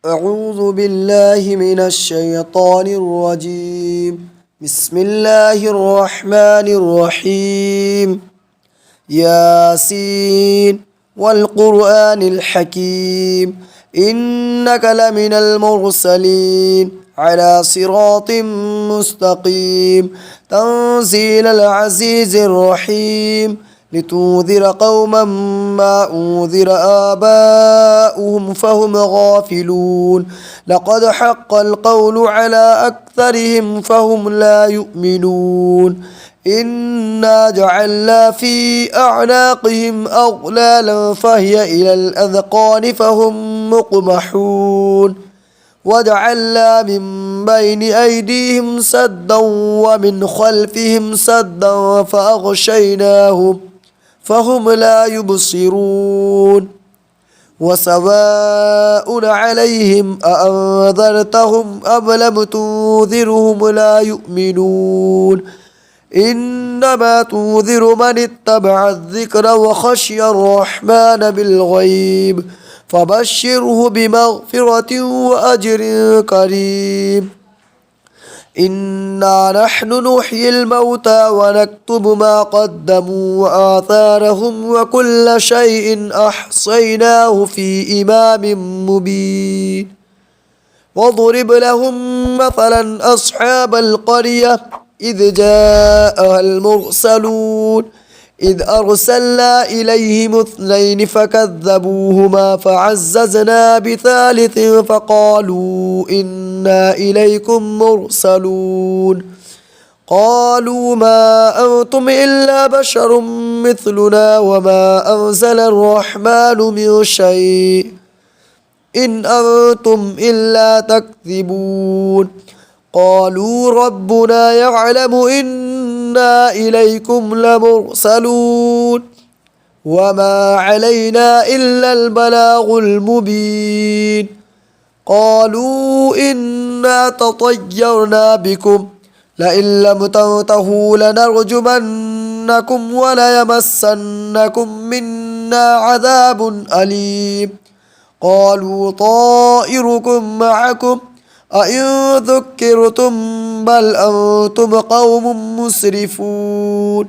أعوذ بالله من الشيطان الرجيم. بسم الله الرحمن الرحيم. ياسين والقرآن الحكيم إنك لمن المرسلين على صراط مستقيم تنزيل العزيز الرحيم لتنذر قوما ما أنذر آباؤهم فهم غافلون لقد حق القول على أكثرهم فهم لا يؤمنون إنا جعلنا في أعناقهم أغلالا فهي إلى الأذقان فهم مقمحون وجعلنا من بين أيديهم سدا ومن خلفهم سدا فأغشيناهم فهم لا يبصرون وسواء عليهم أأنذرتهم أم لم تنذرهم لا يؤمنون إنما تنذر من اتبع الذكر وخشي الرحمن بالغيب فبشره بمغفرة وأجر كريم إنا نحن نحيي الموتى ونكتب ما قدموا وآثارهم وكل شيء أحصيناه في إمام مبين واضرب لهم مثلا أصحاب القرية إذ جاءها المرسلون إذ أرسلنا إليهم اثنين فكذبوهما فعززنا بثالث فقالوا إنا إليكم مرسلون قالوا ما أنتم إلا بشر مثلنا وما أنزل الرحمن من شيء إن أنتم إلا تكذبون قالوا ربنا يعلم إنا إليكم لمرسلون وما علينا إلا البلاغ المبين قالوا إنا تطيرنا بكم لئن لم تنتهوا لنرجمنكم وليمسنكم منا عذاب أليم قالوا طائركم معكم أئن ذكرتم بل أنتم قوم مسرفون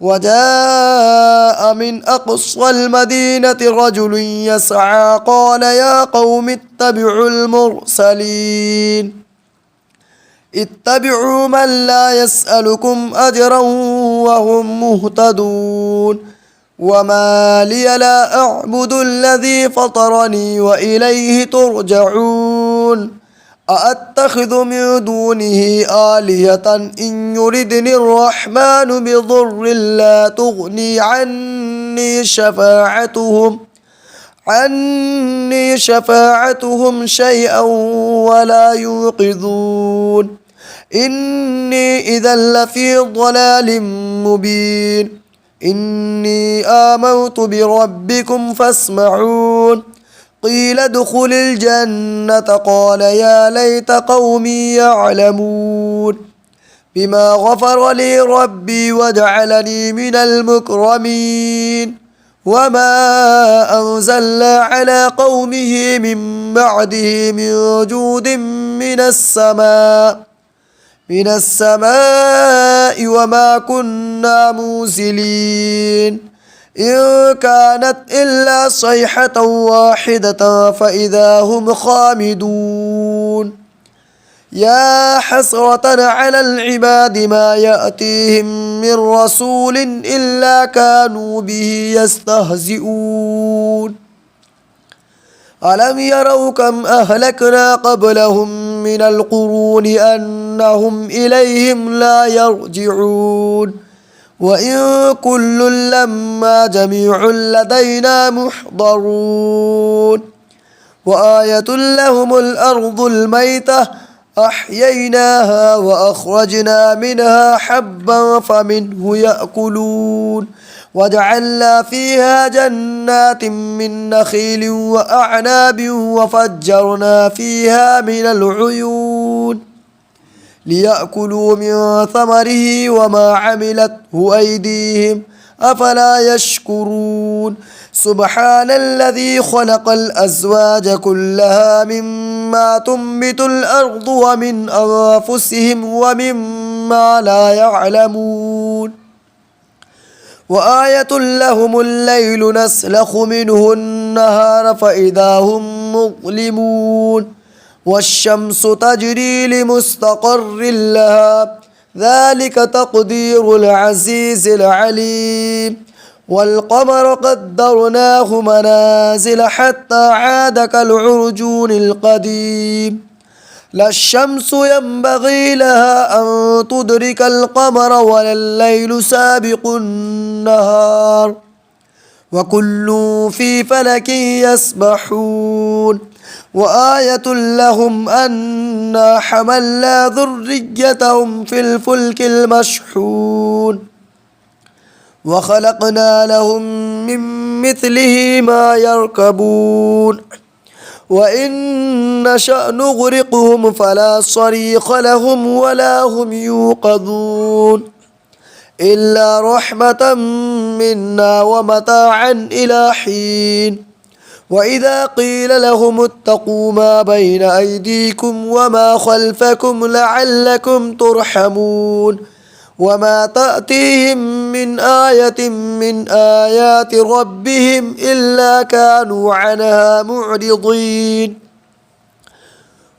وجاء من أقصى المدينة رجل يسعى قال يا قوم اتبعوا المرسلين اتبعوا من لا يسألكم أجرا وهم مهتدون وما لي لا أعبد الذي فطرني وإليه ترجعون أأتخذ من دونه آلهة إن يردني الرحمن بضر لا تغني عني شفاعتهم شيئا ولا ينقذون إني إذا لفي ضلال مبين إني آمنت بربكم فاسمعون قيل ادخل الجنة قال يا ليت قومي يعلمون بما غفر لي ربي وجعلني من المكرمين وما أنزلنا على قومه من بعده من جود من السماء وما كنا منزلين إن كانت إلا صيحة واحدة فإذا هم خامدون يا حسرة على العباد ما يأتيهم من رسول إلا كانوا به يستهزئون ألم يروا كم أهلكنا قبلهم من القرون أنهم إليهم لا يرجعون وإن كل لما جميع لدينا محضرون وآية لهم الأرض الميتة أحييناها وأخرجنا منها حبا فمنه يأكلون وجعلنا فيها جنات من نخيل وأعناب وفجرنا فيها من العيون ليأكلوا من ثمره وما عملته أيديهم أفلا يشكرون سبحان الذي خلق الأزواج كلها مما تنبت الأرض ومن أنفسهم ومما لا يعلمون وآية لهم الليل نسلخ منه النهار فإذا هم مظلمون والشمس تجري لمستقر لها ذلك تقدير العزيز العليم والقمر قدرناه منازل حتى عاد كالعرجون القديم لا الشمس ينبغي لها أن تدرك القمر ولا الليل سابق النهار وكل في فلك يسبحون وآية لهم أنا حملنا ذريتهم في الفلك المشحون وخلقنا لهم من مثله ما يركبون وإن نشأ نغرقهم فلا صريخ لهم ولا هم يوقظون إلا رحمة منا ومتاعا إلى حين وإذا قيل لهم اتقوا ما بين أيديكم وما خلفكم لعلكم ترحمون وما تأتيهم من آية من آيات ربهم إلا كانوا عنها معرضين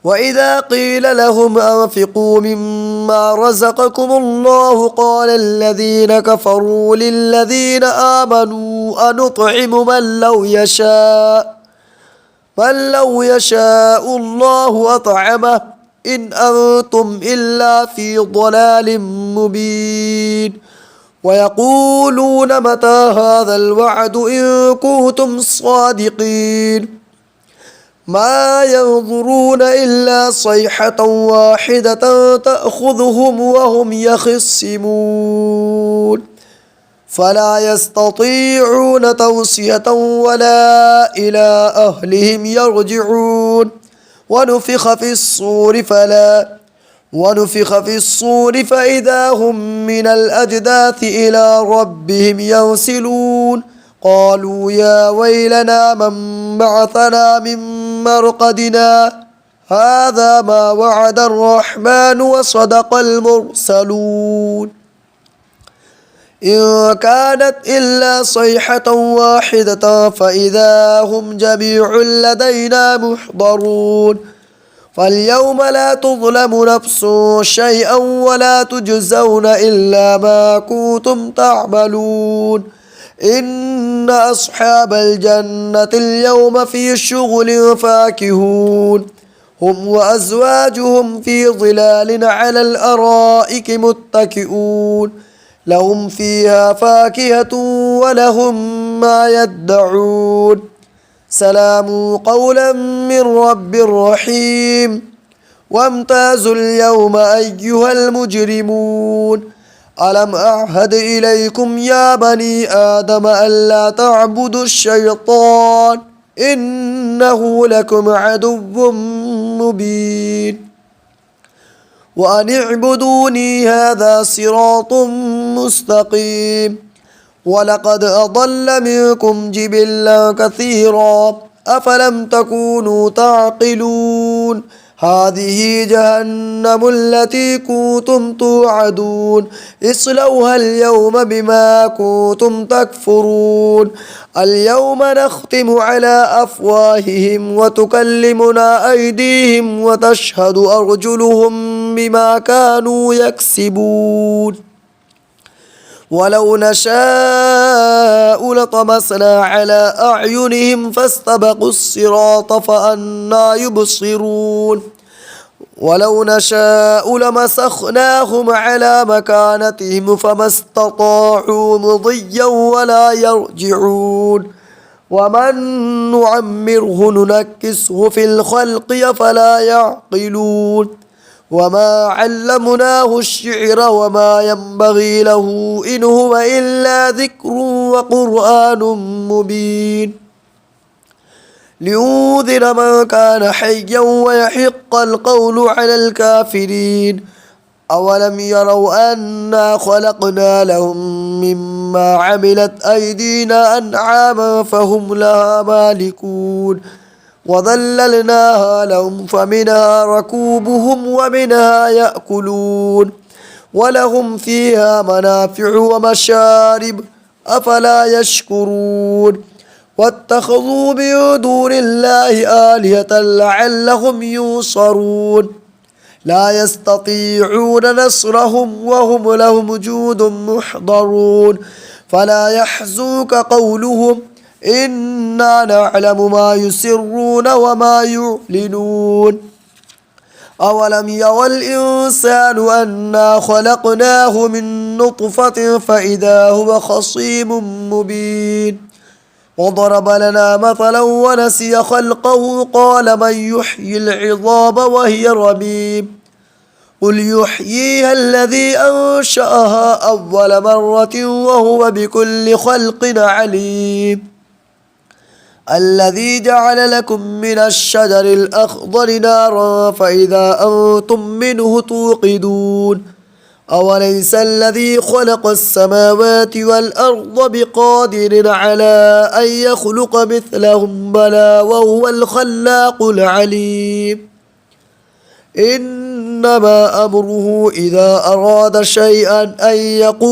وإذا قيل لهم أنفقوا مما رزقكم الله قال الذين كفروا للذين آمنوا أنطعم من لو يشاء الله أطعمه إن أنتم إلا في ضلال مبين ويقولون متى هذا الوعد إن كنتم صادقين ما ينظرون إلا صيحة واحدة تأخذهم وهم يخصمون فلا يستطيعون توصية ولا إلى أهلهم يرجعون ونفخ في الصور فإذا هم من الأجداث إلى ربهم ينسلون قالوا يا ويلنا من بعثنا من مرقدنا هذا ما وعد الرحمن وصدق المرسلون إن كانت إلا صيحة واحدة فإذا هم جميع لدينا محضرون فاليوم لا تظلم نفس شيئا ولا تجزون إلا ما كنتم تعملون إن أصحاب الجنة اليوم في شغل فاكهون هم وأزواجهم في ظلال على الأرائك متكئون لهم فيها فاكهة ولهم ما يدعون سلام قولا من رب رحيم وامتازوا اليوم أيها المجرمون ألم أعهد إليكم يا بني آدم ألا تعبدوا الشيطان إنه لكم عدو مبين وأن اعبدوني هذا صراط مستقيم ولقد أضل منكم جبلا كثيرا أفلم تكونوا تعقلون هذه جهنم التي كنتم توعدون اصلوها اليوم بما كنتم تكفرون اليوم نختم على أفواههم وتكلمنا أيديهم وتشهد أرجلهم بما كانوا يكسبون ولو نشاء لطمسنا على أعينهم فاستبقوا الصراط فأنى يبصرون ولو نشاء لمسخناهم على مكانتهم فما استطاعوا مضيا ولا يرجعون ومن نعمره ننكسه في الخلق أفلا يعقلون وما علمناه الشعر وما ينبغي له إن هو إلا ذكر وقرآن مبين لينذر من كان حيا ويحق القول على الكافرين أولم يروا أنا خلقنا لهم مما عملت أيدينا أنعاما فهم لها مالكون وظللناها لهم فمنها ركوبهم ومنها يأكلون ولهم فيها منافع ومشارب أفلا يشكرون واتخذوا من دون الله آلهة لعلهم ينصرون لا يستطيعون نصرهم وهم لهم جند محضرون فلا يحزنك قولهم إنا نعلم ما يسرون وما يعلنون أولم يرى الإنسان أنا خلقناه من نطفة فإذا هو خصيم مبين وضرب لنا مثلا ونسي خلقه قال من يحيي العظام وهي رميم قل يحييها الذي أنشأها أول مرة وهو بكل خلق عليم الذي جعل لكم من الشجر الأخضر نارا فإذا أنتم منه توقدون أوليس الذي خلق السماوات والأرض بقادر على أن يخلق مثلهم بلى وهو الخلاق العليم إنما أمره إذا أراد شيئا أن يقول